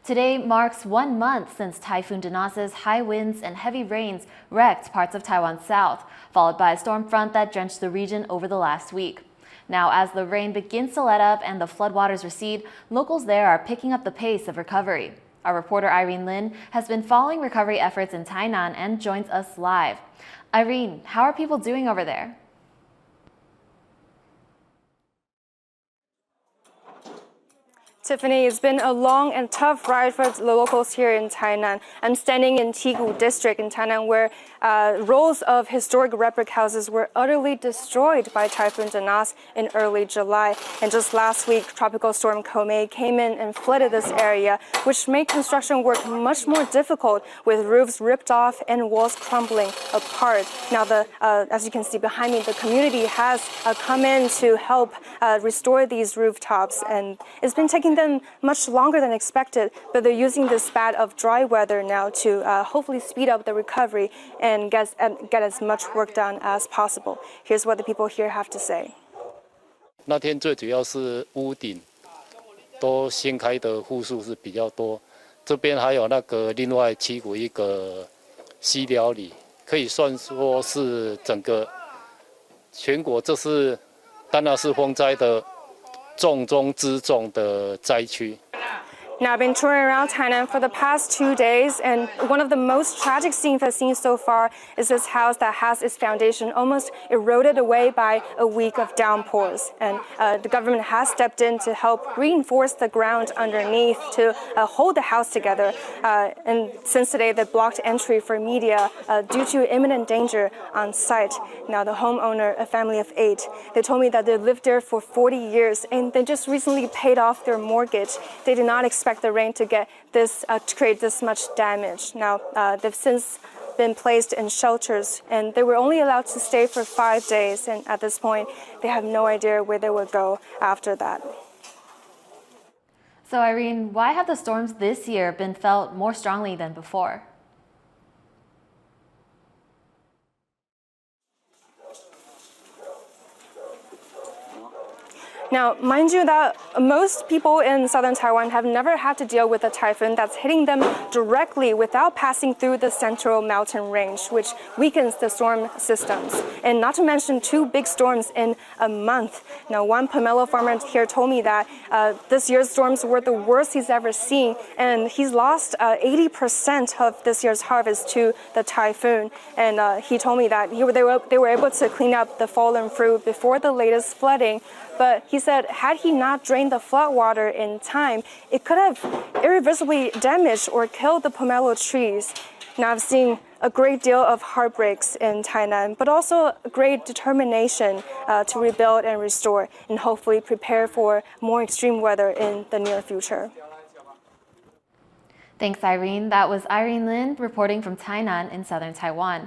Today marks 1 month since Typhoon Dinas's high winds and heavy rains wrecked parts of Taiwan south, followed by a storm front that drenched the region over the last week. Now, as the rain begins to let up and the floodwaters recede, locals there are picking up the pace of recovery. Our reporter Irene Lin has been following recovery efforts in Tainan and joins us live. Irene, how are people doing over there? Tiffany, it's been a long and tough ride for the locals here in Tainan. I'm standing in Tigu district in Tainan where rows of historic red brick houses were utterly destroyed by Typhoon Dinas in early July. And just last week, Tropical Storm Komei came in and flooded this area, which made construction work much more difficult with roofs ripped off and walls crumbling apart. Now, as you can see behind me, the community has come in to help restore these rooftops, and it's been taking them much longer than expected, but they're using this spat of dry weather now to hopefully speed up the recovery and get as much work done as possible. Here's what the people here have to say. 那天最主要是屋顶都掀开的户数是比较多，这边还有那个另外7股一个西寮里，可以算说是整个全国这是当然是风灾的重中之重的灾区。 Now, I've been touring around Tainan for the past 2 days, and one of the most tragic scenes I've seen so far is this house that has its foundation almost eroded away by a week of downpours. And the government has stepped in to help reinforce the ground underneath to hold the house together. And since today, they blocked entry for media due to imminent danger on site. Now, the homeowner, a family of 8, they told me that they lived there for 40 years, and they just recently paid off their mortgage. They did not expect the rain to get this to create this much damage. Now, they've since been placed in shelters, and they were only allowed to stay for 5 days. And at this point, they have no idea where they will go after that. So, Irene, why have the storms this year been felt more strongly than before? Now, mind you that most people in southern Taiwan have never had to deal with a typhoon that's hitting them directly without passing through the central mountain range, which weakens the storm systems. And not to mention 2 big storms in a month. Now, one pomelo farmer here told me that this year's storms were the worst he's ever seen, and he's lost 80% of this year's harvest to the typhoon. And he told me that they were able to clean up the fallen fruit before the latest flooding. But he said, had he not drained the floodwater in time, it could have irreversibly damaged or killed the pomelo trees. Now, I've seen a great deal of heartbreaks in Tainan, but also a great determination to rebuild and restore, and hopefully prepare for more extreme weather in the near future. Thanks, Irene. That was Irene Lin reporting from Tainan in southern Taiwan.